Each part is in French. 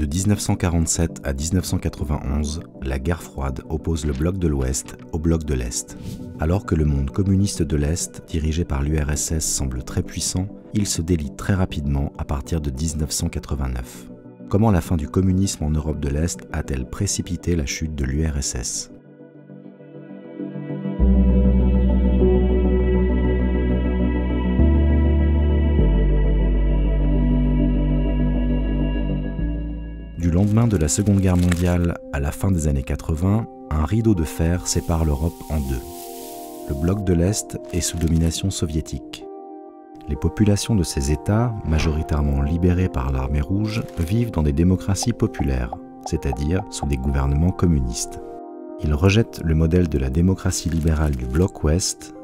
De 1947 à 1991, la guerre froide oppose le bloc de l'Ouest au bloc de l'Est. Alors que le monde communiste de l'Est, dirigé par l'URSS, semble très puissant, il se délite très rapidement à partir de 1989. Comment la fin du communisme en Europe de l'Est a-t-elle précipité la chute de l'URSS ? Du lendemain de la Seconde Guerre mondiale à la fin des années 80, un rideau de fer sépare l'Europe en deux. Le bloc de l'Est est sous domination soviétique. Les populations de ces États, majoritairement libérées par l'armée rouge, vivent dans des démocraties populaires, c'est-à-dire sous des gouvernements communistes. Ils rejettent le modèle de la démocratie libérale du bloc Ouest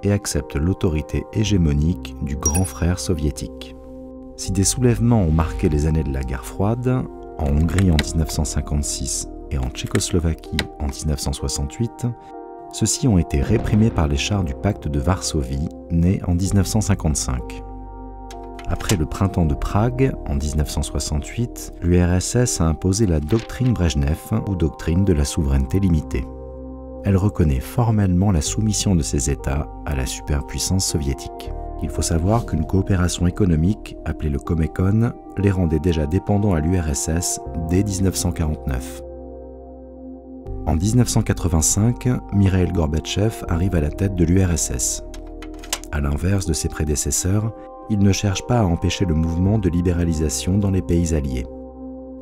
et acceptent l'autorité hégémonique du grand frère soviétique. Si des soulèvements ont marqué les années de la guerre froide, en Hongrie en 1956 et en Tchécoslovaquie en 1968, ceux-ci ont été réprimés par les chars du pacte de Varsovie, né en 1955. Après le printemps de Prague, en 1968, l'URSS a imposé la doctrine Brejnev, ou doctrine de la souveraineté limitée. Elle reconnaît formellement la soumission de ces États à la superpuissance soviétique. Il faut savoir qu'une coopération économique, appelée le Comecon, les rendait déjà dépendants à l'URSS dès 1949. En 1985, Mikhaïl Gorbatchev arrive à la tête de l'URSS. À l'inverse de ses prédécesseurs, il ne cherche pas à empêcher le mouvement de libéralisation dans les pays alliés.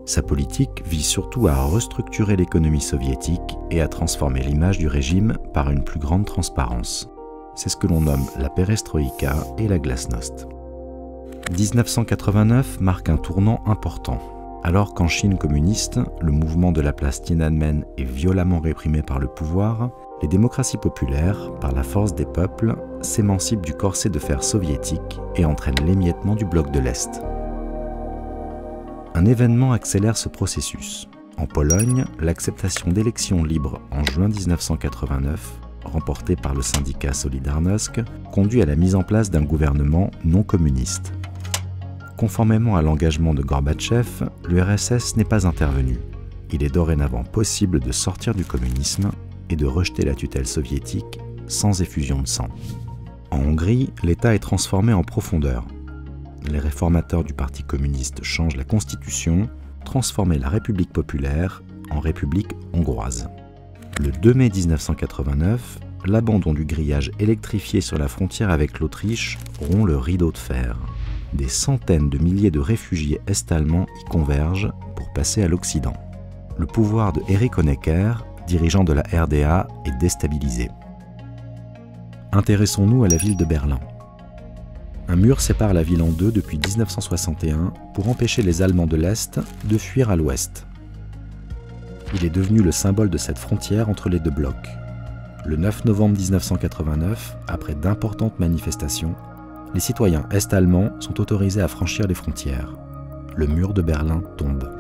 Sa politique vise surtout à restructurer l'économie soviétique et à transformer l'image du régime par une plus grande transparence. C'est ce que l'on nomme la perestroïka et la glasnost. 1989 marque un tournant important. Alors qu'en Chine communiste, le mouvement de la place Tiananmen est violemment réprimé par le pouvoir, les démocraties populaires, par la force des peuples, s'émancipent du corset de fer soviétique et entraînent l'émiettement du bloc de l'Est. Un événement accélère ce processus. En Pologne, l'acceptation d'élections libres en juin 1989, remportée par le syndicat Solidarnosc, conduit à la mise en place d'un gouvernement non communiste. Conformément à l'engagement de Gorbatchev, l'URSS n'est pas intervenue. Il est dorénavant possible de sortir du communisme et de rejeter la tutelle soviétique sans effusion de sang. En Hongrie, l'État est transformé en profondeur. Les réformateurs du Parti communiste changent la constitution, transformant la République populaire en République hongroise. Le 2 mai 1989, l'abandon du grillage électrifié sur la frontière avec l'Autriche rompt le rideau de fer. Des centaines de milliers de réfugiés est-allemands y convergent pour passer à l'Occident. Le pouvoir de Erich Honecker, dirigeant de la RDA, est déstabilisé. Intéressons-nous à la ville de Berlin. Un mur sépare la ville en deux depuis 1961 pour empêcher les Allemands de l'Est de fuir à l'Ouest. Il est devenu le symbole de cette frontière entre les deux blocs. Le 9 novembre 1989, après d'importantes manifestations, les citoyens est-allemands sont autorisés à franchir les frontières. Le mur de Berlin tombe.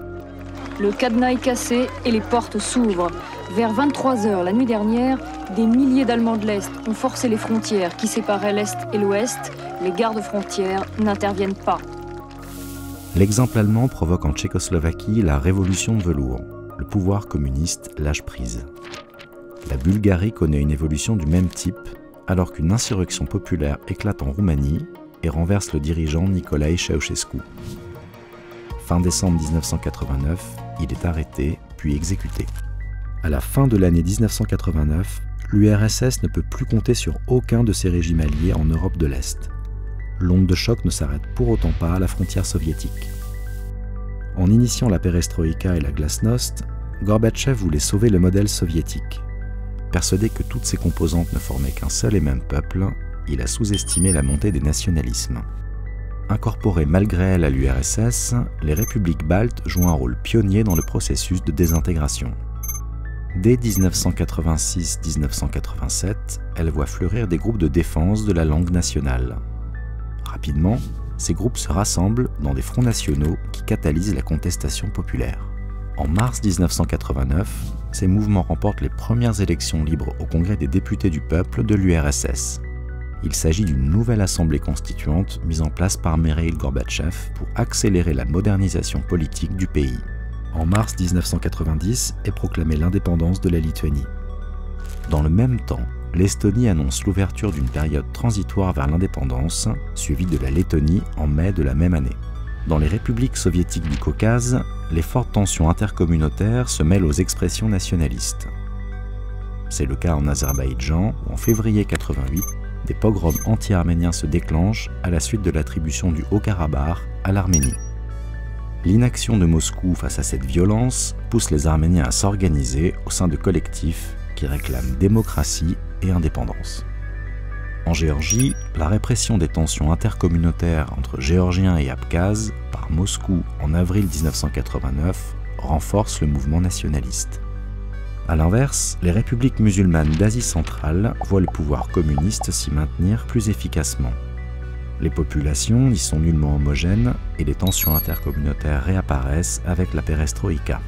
Le cadenas est cassé et les portes s'ouvrent. Vers 23h la nuit dernière, des milliers d'Allemands de l'Est ont forcé les frontières qui séparaient l'Est et l'Ouest. Les gardes frontières n'interviennent pas. L'exemple allemand provoque en Tchécoslovaquie la révolution de velours. Le pouvoir communiste lâche prise. La Bulgarie connaît une évolution du même type, alors qu'une insurrection populaire éclate en Roumanie et renverse le dirigeant Nicolae Ceausescu. Fin décembre 1989, il est arrêté, puis exécuté. À la fin de l'année 1989, l'URSS ne peut plus compter sur aucun de ses régimes alliés en Europe de l'Est. L'onde de choc ne s'arrête pour autant pas à la frontière soviétique. En initiant la perestroïka et la glasnost, Gorbatchev voulait sauver le modèle soviétique. Persuadé que toutes ses composantes ne formaient qu'un seul et même peuple, il a sous-estimé la montée des nationalismes. Incorporées malgré elles à l'URSS, les républiques baltes jouent un rôle pionnier dans le processus de désintégration. Dès 1986-1987, elles voient fleurir des groupes de défense de la langue nationale. Rapidement, ces groupes se rassemblent dans des fronts nationaux qui catalysent la contestation populaire. En mars 1989, ces mouvements remportent les premières élections libres au Congrès des députés du peuple de l'URSS. Il s'agit d'une nouvelle assemblée constituante mise en place par Mikhaïl Gorbatchev pour accélérer la modernisation politique du pays. En mars 1990 est proclamée l'indépendance de la Lituanie. Dans le même temps, l'Estonie annonce l'ouverture d'une période transitoire vers l'indépendance, suivie de la Lettonie en mai de la même année. Dans les républiques soviétiques du Caucase, les fortes tensions intercommunautaires se mêlent aux expressions nationalistes. C'est le cas en Azerbaïdjan où en février 1988, des pogroms anti-arméniens se déclenchent à la suite de l'attribution du Haut-Karabakh à l'Arménie. L'inaction de Moscou face à cette violence pousse les Arméniens à s'organiser au sein de collectifs qui réclament démocratie et indépendance. En Géorgie, la répression des tensions intercommunautaires entre Géorgiens et Abkhazes par Moscou en avril 1989 renforce le mouvement nationaliste. A l'inverse, les républiques musulmanes d'Asie centrale voient le pouvoir communiste s'y maintenir plus efficacement. Les populations n'y sont nullement homogènes et les tensions intercommunautaires réapparaissent avec la perestroïka.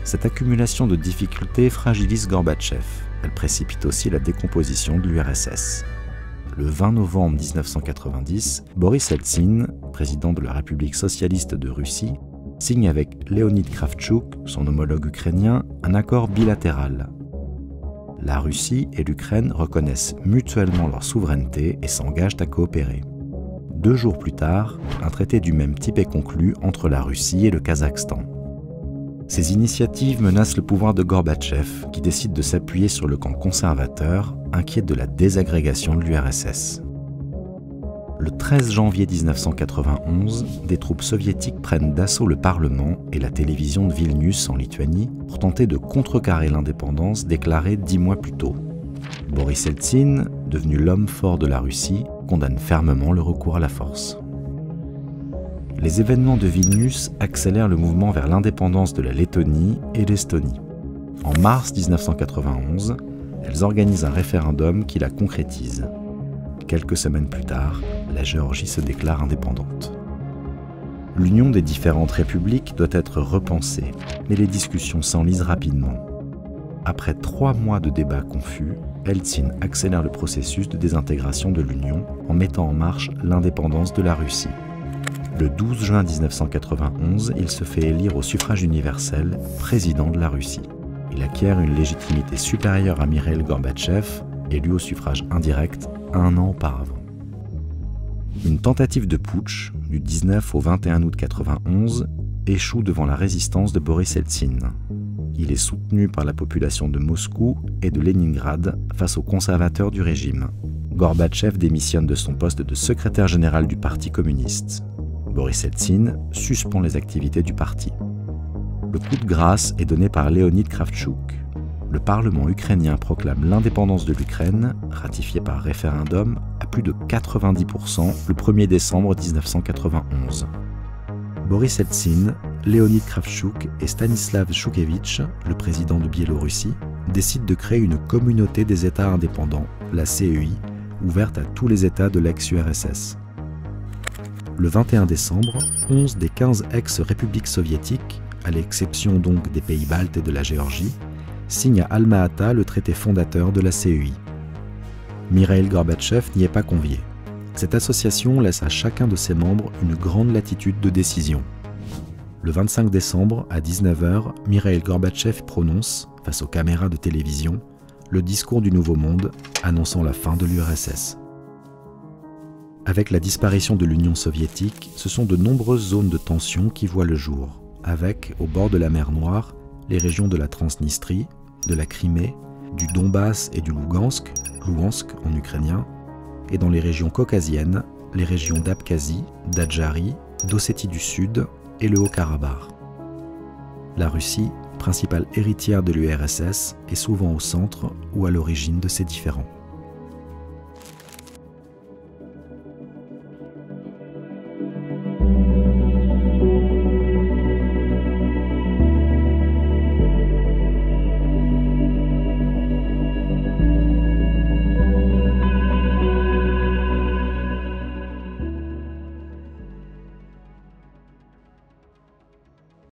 Cette accumulation de difficultés fragilise Gorbatchev. Elle précipite aussi la décomposition de l'URSS. Le 20 novembre 1990, Boris Eltsine, président de la République socialiste de Russie, signe avec Leonid Kravchuk, son homologue ukrainien, un accord bilatéral. La Russie et l'Ukraine reconnaissent mutuellement leur souveraineté et s'engagent à coopérer. 2 jours plus tard, un traité du même type est conclu entre la Russie et le Kazakhstan. Ces initiatives menacent le pouvoir de Gorbatchev, qui décide de s'appuyer sur le camp conservateur, inquiet de la désagrégation de l'URSS. Le 13 janvier 1991, des troupes soviétiques prennent d'assaut le Parlement et la télévision de Vilnius en Lituanie pour tenter de contrecarrer l'indépendance déclarée 10 mois plus tôt. Boris Eltsine, devenu l'homme fort de la Russie, condamne fermement le recours à la force. Les événements de Vilnius accélèrent le mouvement vers l'indépendance de la Lettonie et l'Estonie. En mars 1991, elles organisent un référendum qui la concrétise. Quelques semaines plus tard, la Géorgie se déclare indépendante. L'union des différentes républiques doit être repensée, mais les discussions s'enlisent rapidement. Après 3 mois de débats confus, Eltsine accélère le processus de désintégration de l'Union en mettant en marche l'indépendance de la Russie. Le 12 juin 1991, il se fait élire au suffrage universel président de la Russie. Il acquiert une légitimité supérieure à Mikhaïl Gorbatchev, élu au suffrage indirect 1 an auparavant. Une tentative de putsch du 19 au 21 août 1991 échoue devant la résistance de Boris Eltsine. Il est soutenu par la population de Moscou et de Leningrad face aux conservateurs du régime. Gorbatchev démissionne de son poste de secrétaire général du Parti communiste. Boris Eltsine suspend les activités du parti. Le coup de grâce est donné par Leonid Kravchuk. Le Parlement ukrainien proclame l'indépendance de l'Ukraine, ratifiée par référendum, à plus de 90% le 1er décembre 1991. Boris Eltsine, Leonid Kravchuk et Stanislav Shukevich, le président de Biélorussie, décident de créer une communauté des États indépendants, la CEI, ouverte à tous les États de l'ex-URSS. Le 21 décembre, 11 des 15 ex-républiques soviétiques, à l'exception donc des pays baltes et de la Géorgie, signe à Alma-Ata le traité fondateur de la CEI. Mikhaïl Gorbatchev n'y est pas convié. Cette association laisse à chacun de ses membres une grande latitude de décision. Le 25 décembre, à 19h, Mikhaïl Gorbatchev prononce, face aux caméras de télévision, le discours du Nouveau Monde, annonçant la fin de l'URSS. Avec la disparition de l'Union soviétique, ce sont de nombreuses zones de tension qui voient le jour, avec, au bord de la mer Noire, les régions de la Transnistrie, de la Crimée, du Donbass et du Lougansk en ukrainien, et dans les régions caucasiennes, les régions d'Abkhazie, d'Adjari, d'Ossétie du Sud et le Haut-Karabakh. La Russie, principale héritière de l'URSS, est souvent au centre ou à l'origine de ces différends.